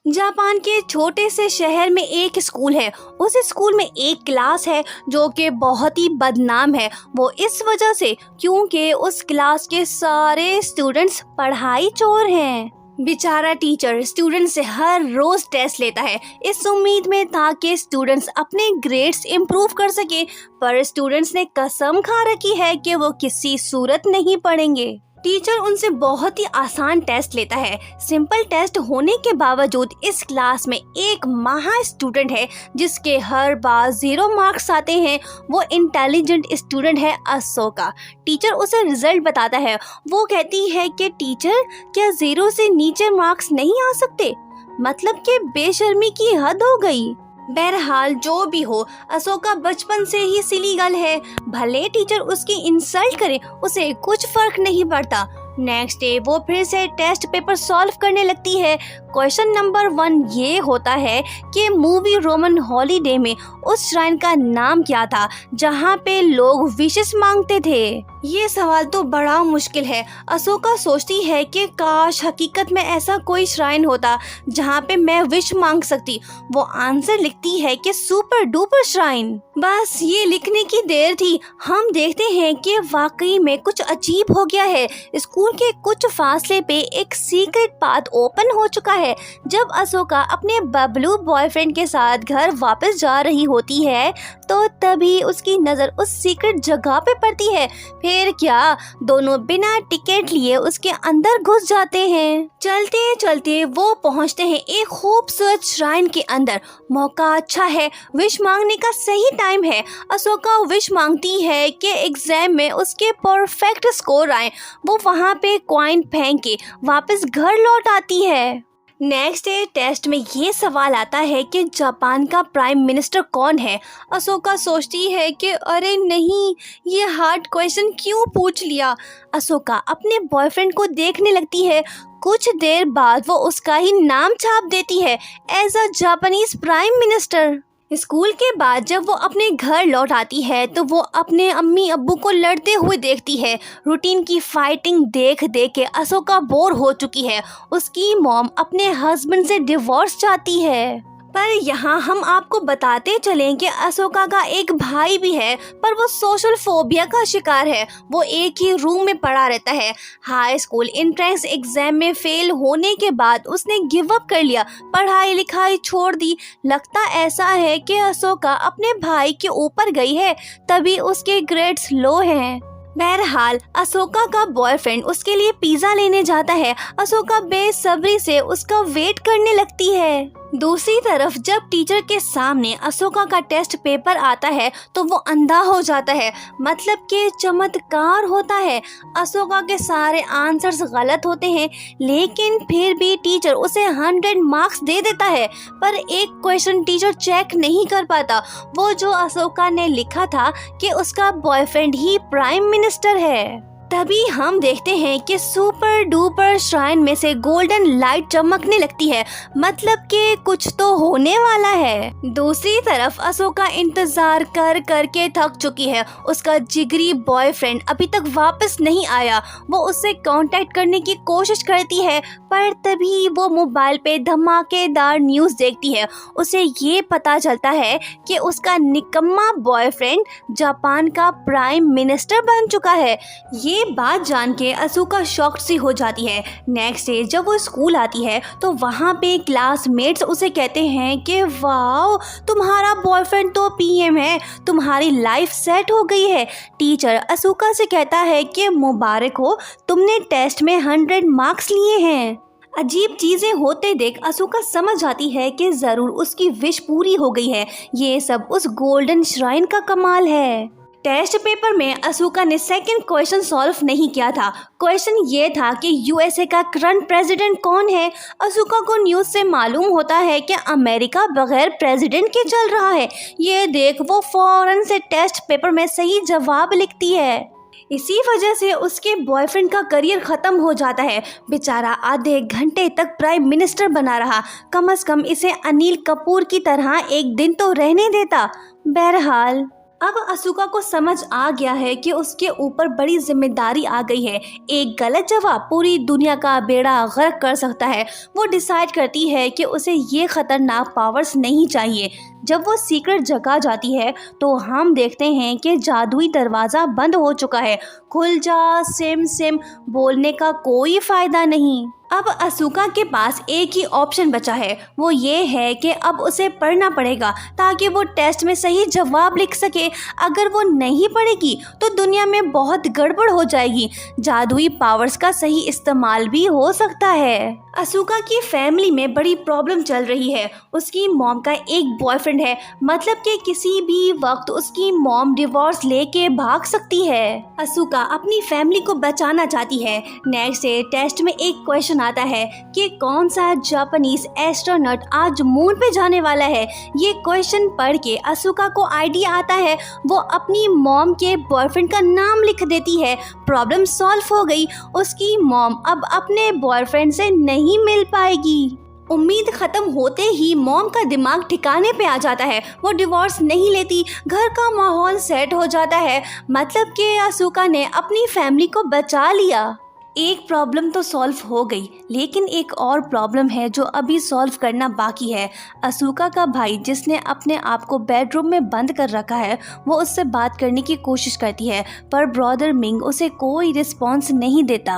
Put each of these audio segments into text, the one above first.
Japan के छोटे से शहर में एक स्कूल है। उस स्कूल में एक क्लास है जो कि बहुत ही बदनाम है। वो इस वजह से क्योंकि उस क्लास के सारे स्टूडेंट्स पढ़ाई चोर हैं। बेचारा टीचर स्टूडेंट से हर रोज टेस्ट लेता है इस उम्मीद में था कि स्टूडेंट्स अपने ग्रेड्स इम्प्रूव कर सके, पर स्टूडेंट्स ने कसम खा रखी है कि वो किसी सूरत नहीं पढ़ेंगे। टीचर उनसे बहुत ही आसान टेस्ट लेता है। सिंपल टेस्ट होने के बावजूद इस क्लास में एक महा स्टूडेंट है जिसके हर बार 0 मार्क्स आते हैं। वो इंटेलिजेंट स्टूडेंट है अशोका। टीचर उसे रिजल्ट बताता है। वो कहती है कि टीचर, क्या 0 से नीचे मार्क्स नहीं आ सकते? मतलब कि बेशर्मी की हद हो गई। बहरहाल जो भी हो, अशोका बचपन से ही सिली गर्ल है। भले टीचर उसकी इंसल्ट करे, उसे कुछ फर्क नहीं पड़ता। नेक्स्ट डे वो फिर से टेस्ट पेपर सॉल्व करने लगती है। क्वेश्चन नंबर 1 ये होता है कि मूवी रोमन हॉलीडे में उस श्राइन का नाम क्या था जहाँ पे लोग विशेस मांगते थे। ये सवाल तो बड़ा मुश्किल है। अशोका सोचती है कि काश हकीकत में ऐसा कोई श्राइन होता जहाँ पे मैं विश मांग सकती। वो आंसर लिखती है कि सुपर डुपर श्राइन। बस ये लिखने की देर थी। हम देखते हैं कि वाकई में कुछ अजीब हो गया है। स्कूल के कुछ फासले पे एक सीक्रेट पाथ ओपन हो चुका है। जब अशोका अपने बबलू बॉयफ्रेंड के साथ घर वापस जा रही होती है तो तभी उसकी नजर उस सीक्रेट जगह पे पड़ती है। फिर क्या, दोनों बिना टिकट लिए उसके अंदर घुस जाते हैं। चलते चलते वो पहुंचते हैं एक खूबसूरत श्राइन के अंदर। मौका अच्छा है, विश मांगने का सही टाइम है। अशोका विश मांगती है कि एग्जाम में उसके परफेक्ट स्कोर आए। वो वहाँ पे कॉइन फेंक के वापस घर लौट आती है। नेक्स्ट डे टेस्ट में ये सवाल आता है कि जापान का प्राइम मिनिस्टर कौन है। अशोका सोचती है कि अरे नहीं, ये हार्ड क्वेश्चन क्यों पूछ लिया। अशोका अपने बॉयफ्रेंड को देखने लगती है। कुछ देर बाद वो उसका ही नाम छाप देती है as a Japanese prime minister. School के बाद जब वो अपने घर लौट आती है तो वो अपने अम्मी अब्बू को लड़ते हुए देखती है। रूटीन की फाइटिंग देख देख के अशोका बोर हो चुकी है। उसकी मॉम अपने हस्बैंड से डिवोर्स चाहती है। पर यहाँ हम आपको बताते चलें कि अशोका का एक भाई भी है, पर वो सोशल फोबिया का शिकार है। वो एक ही रूम में पड़ा रहता है। हाई स्कूल एंट्रेंस एग्जाम में फेल होने के बाद उसने गिव अप कर लिया, पढ़ाई लिखाई छोड़ दी। लगता ऐसा है कि अशोका अपने भाई के ऊपर गई है, तभी उसके ग्रेड्स लो हैं। बहरहाल अशोका का बॉयफ्रेंड उसके लिए पिज्जा लेने जाता है। अशोका बेसब्री से उसका वेट करने लगती है। दूसरी तरफ जब टीचर के सामने अशोका का टेस्ट पेपर आता है तो वो अंधा हो जाता है। मतलब कि चमत्कार होता है। अशोका के सारे आंसर्स गलत होते हैं, लेकिन फिर भी टीचर उसे 100 मार्क्स दे देता है। पर एक क्वेश्चन टीचर चेक नहीं कर पाता, वो जो अशोका ने लिखा था कि उसका बॉयफ्रेंड ही प्राइम मिनिस्टर है। तभी हम देखते हैं कि सुपर डुपर श्राइन में से गोल्डन लाइट चमकने लगती है। मतलब कि कुछ तो होने वाला है। दूसरी तरफ अशोका इंतजार कर करके थक चुकी है। उसका जिगरी बॉयफ्रेंड अभी तक वापस नहीं आया। वो उससे कांटेक्ट करने की कोशिश करती है, पर तभी वो मोबाइल पे धमाकेदार न्यूज देखती है। उसे ये पता चलता है कि उसका निकम्मा बॉयफ्रेंड जापान का प्राइम मिनिस्टर बन चुका है। ये बात जान के अशोका शॉक्ड सी हो जाती है। नेक्स्ट डे जब वो स्कूल आती है तो वहाँ पे क्लासमेट्स उसे कहते हैं कि वाओ, तुम्हारा बॉयफ्रेंड तो पीएम है, तुम्हारी लाइफ सेट हो गई है। टीचर अशोका से कहता है कि मुबारक हो, तुमने टेस्ट में 100 मार्क्स लिए हैं। अजीब चीजें होते देख अशोका समझ जाती है कि जरूर उसकी विश पूरी हो गई है। ये सब उस गोल्डन श्राइन का कमाल है। टेस्ट पेपर में अशोका ने सेकंड क्वेश्चन सॉल्व नहीं किया था। क्वेश्चन ये था कि यूएसए का करंट प्रेसिडेंट कौन है। अशोका को न्यूज़ से मालूम होता है कि अमेरिका बगैर प्रेसिडेंट के चल रहा है। ये देख वो फौरन से टेस्ट पेपर में सही जवाब लिखती है। इसी वजह से उसके बॉयफ्रेंड का करियर खत्म हो जाता है। बेचारा आधे घंटे तक प्राइम मिनिस्टर बना रहा। कम से कम इसे अनिल कपूर की तरह एक दिन तो रहने देता। बहरहाल अब असुका को समझ आ गया है कि उसके ऊपर बड़ी जिम्मेदारी आ गई है। एक गलत जवाब पूरी दुनिया का बेड़ा गर्क कर सकता है। वो डिसाइड करती है कि उसे ये खतरनाक पावर्स नहीं चाहिए। जब वो सीक्रेट जगह जाती है तो हम देखते हैं कि जादुई दरवाज़ा बंद हो चुका है। खुल जा सिम सिम बोलने का कोई फायदा नहीं। अब असुका के पास एक ही ऑप्शन बचा है, वो ये है कि अब उसे पढ़ना पड़ेगा ताकि वो टेस्ट में सही जवाब लिख सके। अगर वो नहीं पढ़ेगी तो दुनिया में बहुत गड़बड़ हो जाएगी। जादुई पावर्स का सही इस्तेमाल भी हो सकता है। असुका की फैमिली में बड़ी प्रॉब्लम चल रही है। उसकी मॉम का एक बॉयफ्रेंड है, मतलब कि किसी भी वक्त उसकी मॉम डिवोर्स लेके भाग सकती है। असुका अपनी फैमिली को बचाना चाहती है। नेक्स्ट डे टेस्ट में एक क्वेश्चन आता है कि कौन सा जापानीज एस्ट्रोनॉट आज मून पे जाने वाला है। ये क्वेश्चन पढ़ के असुका को आइडिया आता है। वो अपनी मॉम के बॉयफ्रेंड का नाम लिख देती है। प्रॉब्लम सॉल्व हो गई। उसकी मॉम अब अपने बॉयफ्रेंड से नहीं मिल पाएगी। उम्मीद खत्म होते ही मॉम का दिमाग ठिकाने पे आ जाता है। वो डिवोर्स नहीं लेती। घर का माहौल सेट हो जाता है, मतलब कि असुका ने अपनी फैमिली को बचा लिया। एक प्रॉब्लम तो सॉल्व हो गई, लेकिन एक और प्रॉब्लम है जो अभी सॉल्व करना बाकी है। असुका का भाई जिसने अपने आप को बेडरूम में बंद कर रखा है, वो उससे बात करने की कोशिश करती है, पर ब्रदर मिंग उसे कोई रिस्पॉन्स नहीं देता।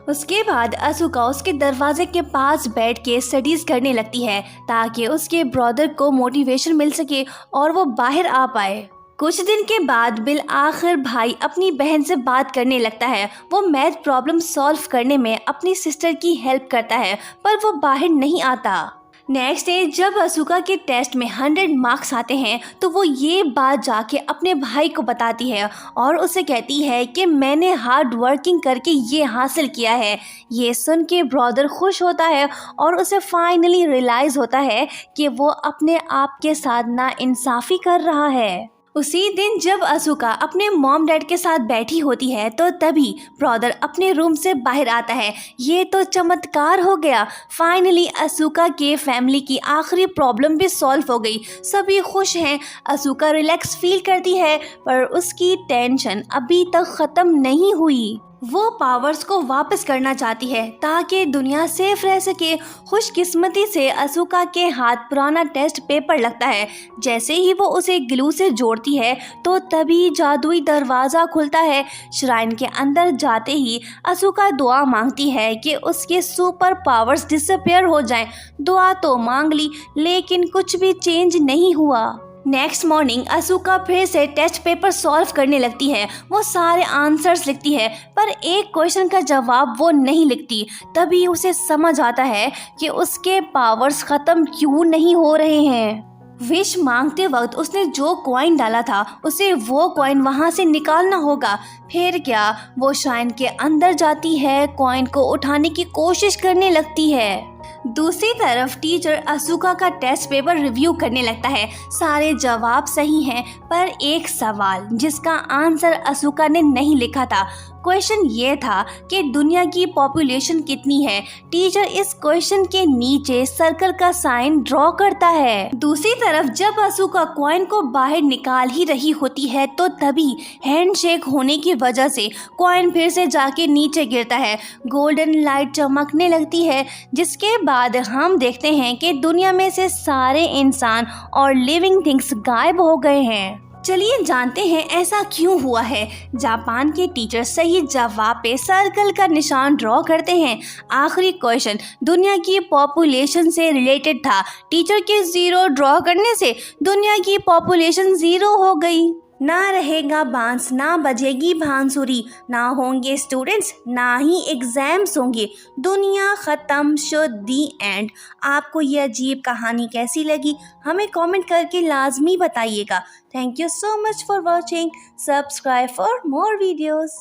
उसके बाद असुका उसके दरवाजे के पास बैठ के स्टडीज करने लगती है ताकि उसके ब्रदर को मोटिवेशन मिल सके और वो बाहर आ पाए। कुछ दिन के बाद बिल आखिर भाई अपनी बहन से बात करने लगता है। वो मैथ प्रॉब्लम सॉल्व करने में अपनी सिस्टर की हेल्प करता है, पर वो बाहर नहीं आता। नेक्स्ट डे जब असुका के टेस्ट में 100 मार्क्स आते हैं तो वो ये बात जाके अपने भाई को बताती है और उसे कहती है कि मैंने हार्ड वर्किंग करके ये हासिल किया है। ये सुन के ब्रदर खुश होता है और उसे फाइनली रियलाइज़ होता है कि वो अपने आप के साथ नाइंसाफ़ी कर रहा है। उसी दिन जब असुका अपने मॉम डैड के साथ बैठी होती है तो तभी ब्रदर अपने रूम से बाहर आता है। ये तो चमत्कार हो गया। फाइनली असुका के फैमिली की आखिरी प्रॉब्लम भी सॉल्व हो गई। सभी खुश हैं। असुका रिलैक्स फील करती है, पर उसकी टेंशन अभी तक ख़त्म नहीं हुई। वो पावर्स को वापस करना चाहती है ताकि दुनिया सेफ रह सके। खुशकिस्मती से असुका के हाथ पुराना टेस्ट पेपर लगता है। जैसे ही वो उसे ग्लू से जोड़ती है तो तभी जादुई दरवाज़ा खुलता है। श्राइन के अंदर जाते ही असुका दुआ मांगती है कि उसके सुपर पावर्स डिसअपीयर हो जाएं। दुआ तो मांग ली, लेकिन कुछ भी चेंज नहीं हुआ। नेक्स्ट मॉर्निंग असुका फिर से टेस्ट पेपर सॉल्व करने लगती है। वो सारे आंसर्स लिखती है, पर एक क्वेश्चन का जवाब वो नहीं लिखती। तभी उसे समझ आता है कि उसके पावर्स ख़त्म क्यों नहीं हो रहे हैं। विश मांगते वक्त उसने जो कॉइन डाला था उसे वो कॉइन वहाँ से निकालना होगा। फिर क्या, वो श्राइन के अंदर जाती है, कॉइन को उठाने की कोशिश करने लगती है। दूसरी तरफ टीचर असुका का टेस्ट पेपर रिव्यू करने लगता है। सारे जवाब सही हैं, पर एक सवाल जिसका आंसर असुका ने नहीं लिखा था। क्वेश्चन ये था कि दुनिया की पॉपुलेशन कितनी है। टीचर इस क्वेश्चन के नीचे सर्कल का साइन ड्रॉ करता है। दूसरी तरफ जब असुका कॉइन को बाहर निकाल ही रही होती है तो तभी हैंडशेक होने की वजह से कॉइन फिर से जाके नीचे गिरता है। गोल्डन लाइट चमकने लगती है, जिसके बाद हम देखते हैं कि दुनिया में से सारे इंसान और लिविंग थिंग्स गायब हो गए हैं। चलिए जानते हैं ऐसा क्यों हुआ है। जापान के टीचर सही जवाब पे सर्कल का निशान ड्रॉ करते हैं। आखिरी क्वेश्चन दुनिया की पॉपुलेशन से रिलेटेड था। टीचर के 0 ड्रॉ करने से दुनिया की पॉपुलेशन 0 हो गई। ना रहेगा बांस, ना बजेगी बांसुरी, ना होंगे स्टूडेंट्स, ना ही एग्जाम्स होंगे, दुनिया ख़त्म, शुड दी एंड। आपको ये अजीब कहानी कैसी लगी हमें कमेंट करके लाजमी बताइएगा। Thank you so much for watching. Subscribe for more videos.